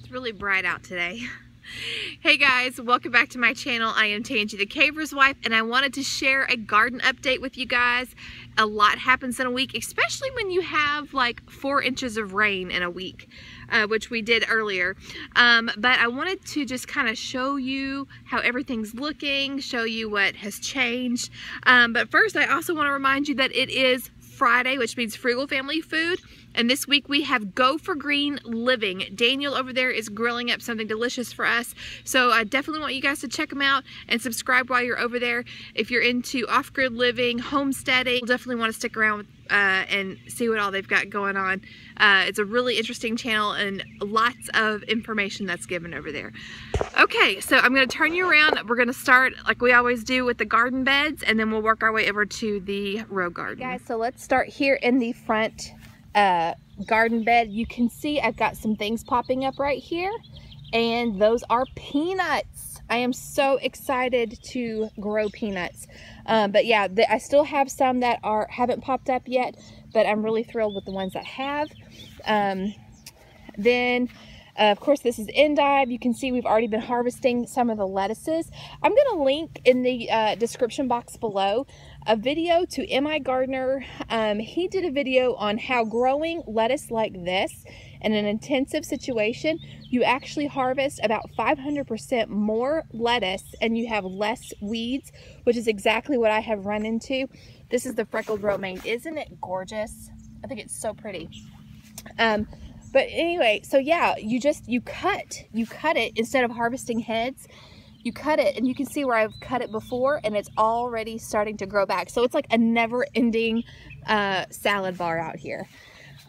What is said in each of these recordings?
It's really bright out today. Hey guys, welcome back to my channel. I am Tangie the Caver's wife, and I wanted to share a garden update with you guys. A lot happens in a week, especially when you have like 4 inches of rain in a week, which we did earlier. But I wanted to just kind of show you how everything's looking, show you what has changed. But first, I also want to remind you that it is Friday, which means Frugal Family Food. And this week we have Go for Green Living. Daniel over there is grilling up something delicious for us. So I definitely want you guys to check him out and subscribe while you're over there. If you're into off-grid living, homesteading, you'll definitely want to stick around and see what all they've got going on. It's a really interesting channel and lots of information that's given over there. Okay, so I'm going to turn you around. We're going to start like we always do with the garden beds, and then we'll work our way over to the row garden. Guys, so let's start here in the front garden bed. You can see I've got some things popping up right here, and those are peanuts. I am so excited to grow peanuts. But yeah, I still have some that haven't popped up yet, but I'm really thrilled with the ones that have. Then of course, this is endive. You can see we've already been harvesting some of the lettuces. I'm going to link in the description box below a video to M.I. Gardner. He did a video on how growing lettuce like this in an intensive situation, you actually harvest about 500% more lettuce and you have less weeds, which is exactly what I have run into. This is the freckled romaine. Isn't it gorgeous? I think it's so pretty. But anyway, so yeah, you cut it instead of harvesting heads. You cut it, and you can see where I've cut it before, and it's already starting to grow back. So it's like a never-ending salad bar out here.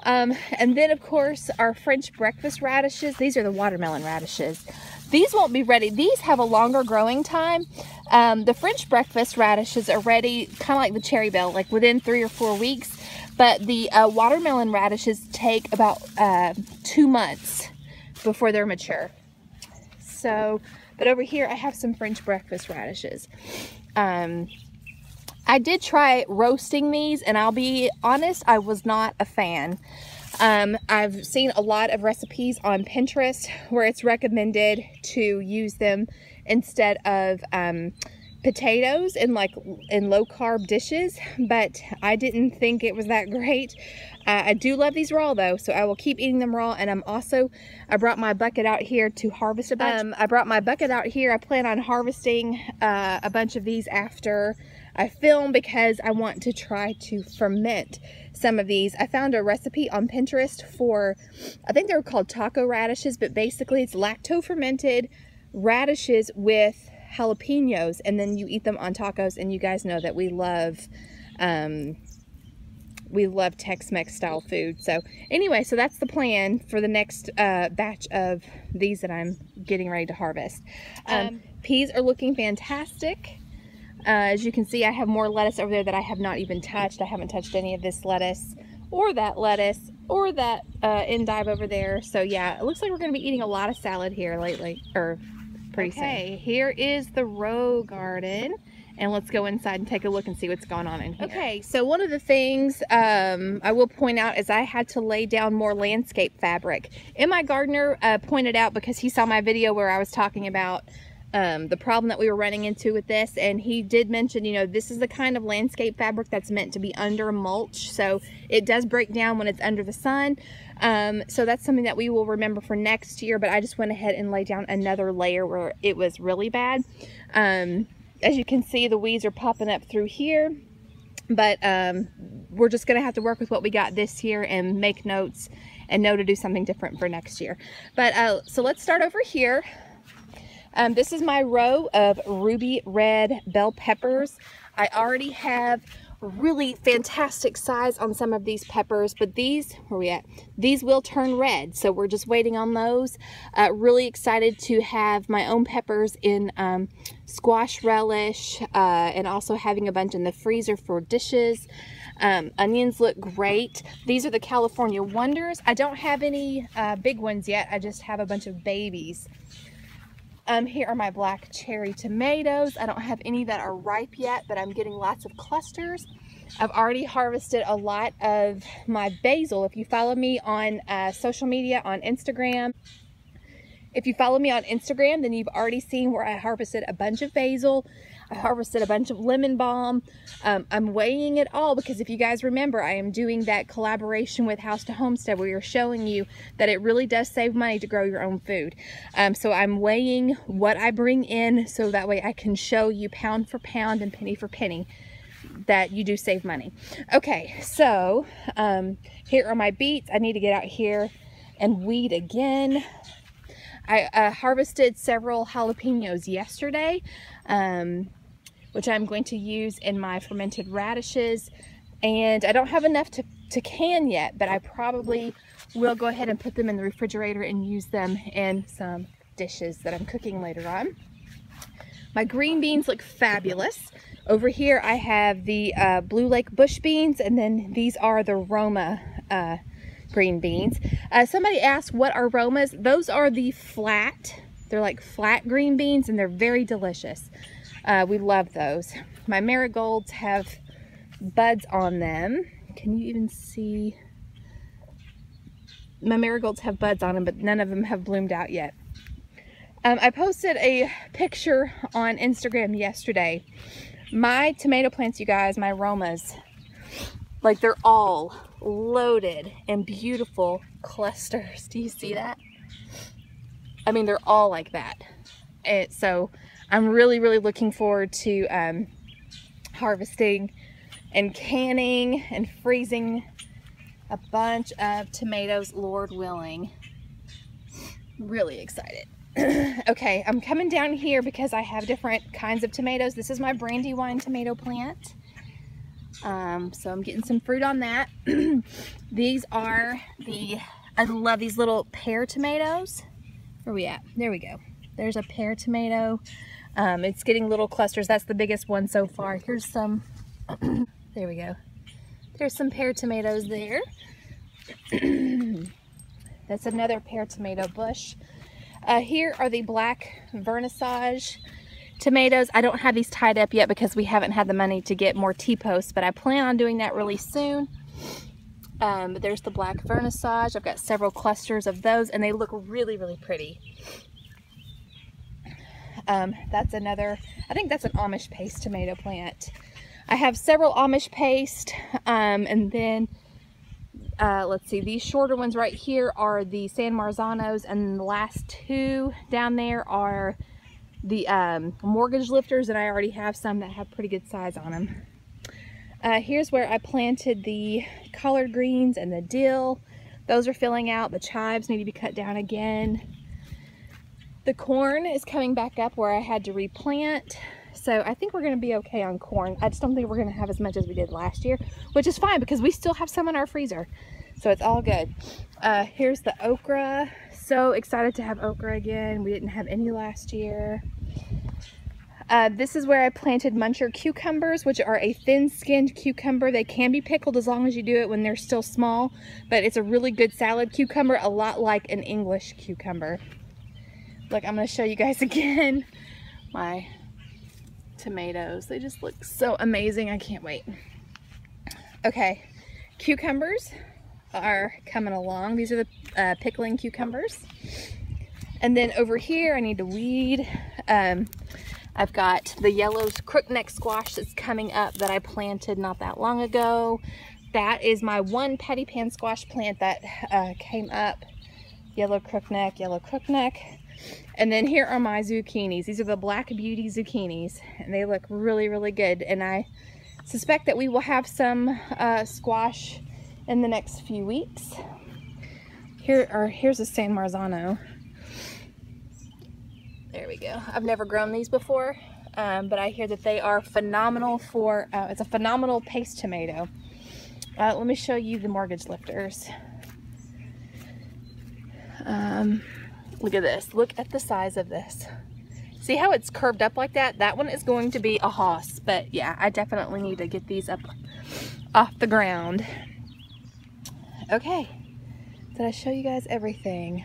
And then, of course, our French breakfast radishes. These are the watermelon radishes. These won't be ready. These have a longer growing time. The French breakfast radishes are ready, kind of like the cherry bell, like within 3 or 4 weeks. But the watermelon radishes take about 2 months before they're mature. So, but over here I have some French breakfast radishes. I did try roasting these, and I'll be honest, I was not a fan. I've seen a lot of recipes on Pinterest where it's recommended to use them instead of potatoes in low carb dishes, but I didn't think it was that great. I do love these raw though, so I will keep eating them raw. And I brought my bucket out here to harvest a bunch. I brought my bucket out here. I plan on harvesting a bunch of these after I film, because I want to try to ferment some of these. I found a recipe on Pinterest for, I think they're called taco radishes, but basically it's lacto fermented radishes with jalapenos, and then you eat them on tacos. And you guys know that we love Tex-Mex style food. So anyway, so that's the plan for the next batch of these that I'm getting ready to harvest. Peas are looking fantastic. As you can see, I have more lettuce over there that I have not even touched. I haven't touched any of this lettuce or that endive over there. So yeah, it looks like we're going to be eating a lot of salad here lately, or pretty soon. Okay, here is the row garden, and let's go inside and take a look and see what's going on in here. Okay, so one of the things I will point out is I had to lay down more landscape fabric. M.I. Gardner pointed out, because he saw my video where I was talking about the problem that we were running into with this, and he did mention, you know, this is the kind of landscape fabric that's meant to be under mulch, so it does break down when it's under the sun. So that's something that we will remember for next year, but I just went ahead and laid down another layer where it was really bad. As you can see, the weeds are popping up through here, but we're just gonna have to work with what we got this year and make notes and know to do something different for next year. But so let's start over here. This is my row of ruby red bell peppers. I already have really fantastic size on some of these peppers, but these, where we at? These will turn red, so we're just waiting on those. Really excited to have my own peppers in squash relish, and also having a bunch in the freezer for dishes. Onions look great. These are the California Wonders. I don't have any big ones yet. I just have a bunch of babies. Here are my black cherry tomatoes. I don't have any that are ripe yet, but I'm getting lots of clusters. I've already harvested a lot of my basil. If you follow me on social media, on Instagram, If you follow me on Instagram, then you've already seen where I harvested a bunch of basil. I harvested a bunch of lemon balm. I'm weighing it all because if you guys remember, I am doing that collaboration with House to Homestead where you're showing you that it really does save money to grow your own food. So I'm weighing what I bring in so that way I can show you pound for pound and penny for penny that you do save money. Okay, so here are my beets. I need to get out here and weed again. I harvested several jalapenos yesterday, which I'm going to use in my fermented radishes. And I don't have enough to can yet, but I probably will go ahead and put them in the refrigerator and use them in some dishes that I'm cooking later on. My green beans look fabulous. Over here I have the Blue Lake bush beans, and then these are the Roma green beans. Somebody asked what are Romas. Those are the flat, they're like flat green beans, and they're very delicious. We love those. My marigolds have buds on them. Can you even see? My marigolds have buds on them, but none of them have bloomed out yet. I posted a picture on Instagram yesterday. My tomato plants, you guys, my Romas, like they're all loaded in beautiful clusters. Do you see that? I mean, they're all like that. So I'm really looking forward to harvesting and canning and freezing a bunch of tomatoes, Lord willing. Really excited. Okay, I'm coming down here because I have different kinds of tomatoes. This is my Brandywine tomato plant. So I'm getting some fruit on that. These are I love these little pear tomatoes. Where are we at? There we go. There's a pear tomato. It's getting little clusters. That's the biggest one so far. Here's some, there we go. There's some pear tomatoes there. That's another pear tomato bush. Here are the black vernissage tomatoes. I don't have these tied up yet because we haven't had the money to get more T-posts, but I plan on doing that really soon. But there's the black vernissage. I've got several clusters of those, and they look really pretty. That's another, I think that's an Amish paste tomato plant. I have several Amish paste, and then let's see, these shorter ones right here are the San Marzanos, and the last two down there are the mortgage lifters, and I already have some that have pretty good size on them. Here's where I planted the collard greens and the dill. Those are filling out. The chives need to be cut down again. The corn is coming back up where I had to replant. So I think we're going to be okay on corn. I just don't think we're going to have as much as we did last year, which is fine because we still have some in our freezer. So it's all good. Here's the okra. So excited to have okra again. We didn't have any last year. This is where I planted muncher cucumbers, which are a thin-skinned cucumber. They can be pickled as long as you do it when they're still small, but it's a really good salad cucumber, a lot like an English cucumber. Look, I'm going to show you guys again my tomatoes. They just look so amazing. I can't wait. Okay, cucumbers are coming along. These are the pickling cucumbers. And then over here, I need to weed. I've got the yellow crookneck squash that's coming up that I planted not that long ago. That is my one patty pan squash plant that came up. Yellow crookneck. And then here are my zucchinis. These are the Black Beauty zucchinis, and they look really good. And I suspect that we will have some squash in the next few weeks. Here's a San Marzano. There we go. I've never grown these before, but I hear that they are phenomenal for, it's a phenomenal paste tomato. Let me show you the mortgage lifters. Look at this. Look at the size of this. See how it's curved up like that? That one is going to be a hoss, but yeah, I definitely need to get these up off the ground. Okay, did I show you guys everything?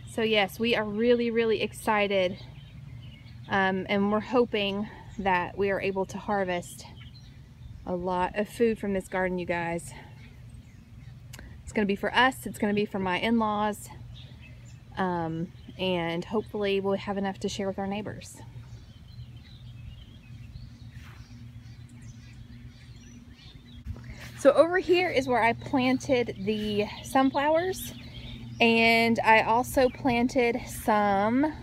So yes, we are really excited, and we're hoping that we are able to harvest a lot of food from this garden, you guys. It's going to be for us, it's going to be for my in-laws, and hopefully we'll have enough to share with our neighbors. So over here is where I planted the sunflowers, and I also planted some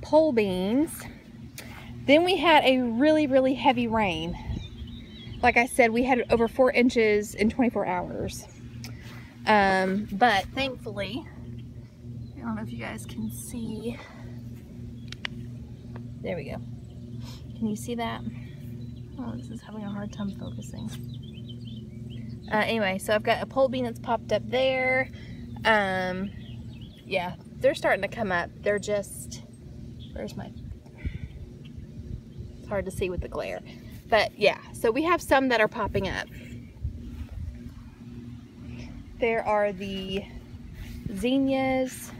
pole beans. Then we had a really heavy rain. Like I said, we had over 4 inches in 24 hours. But thankfully, I don't know if you guys can see. There we go. Can you see that? Oh, this is having a hard time focusing. Anyway, so I've got a pole bean that's popped up there. Yeah, they're starting to come up. They're just, where's my, it's hard to see with the glare. But yeah, so we have some that are popping up. There are the zinnias.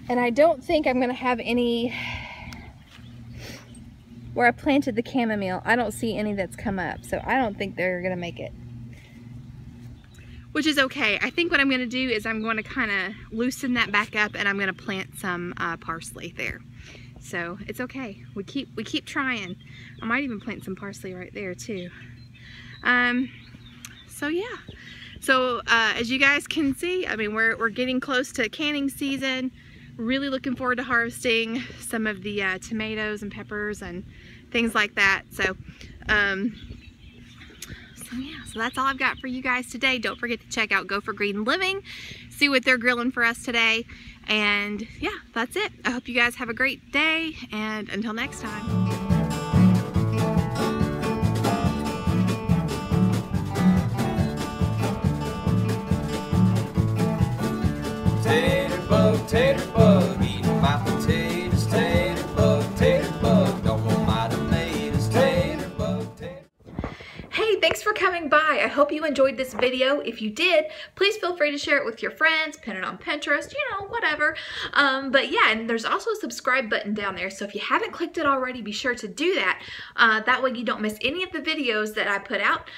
And I don't think I'm going to have any, where I planted the chamomile, I don't see any that's come up. So I don't think they're going to make it. Which is okay. I think what I'm going to do is I'm going to kind of loosen that back up, and I'm going to plant some parsley there. So it's okay. We keep trying. I might even plant some parsley right there too. So yeah. So as you guys can see, I mean, we're getting close to canning season. Really looking forward to harvesting some of the tomatoes and peppers and things like that. So yeah, so that's all I've got for you guys today. Don't forget to check out Go for Green Living, see what they're grilling for us today. And yeah, that's it. I hope you guys have a great day, and until next time. Tater bug, eating my potatoes. Tater bug, don't want my tomatoes. Tater bug, tater. Hey, thanks for coming by. I hope you enjoyed this video. If you did, please feel free to share it with your friends, pin it on Pinterest, you know, whatever. But yeah, and there's also a subscribe button down there. So if you haven't clicked it already, be sure to do that. That way you don't miss any of the videos that I put out.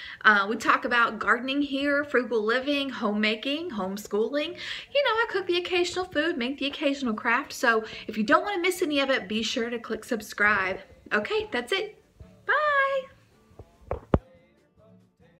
We talk about gardening here, frugal living, homemaking, homeschooling. You know, I cook the occasional food, make the occasional craft. So if you don't want to miss any of it, be sure to click subscribe. Okay, that's it.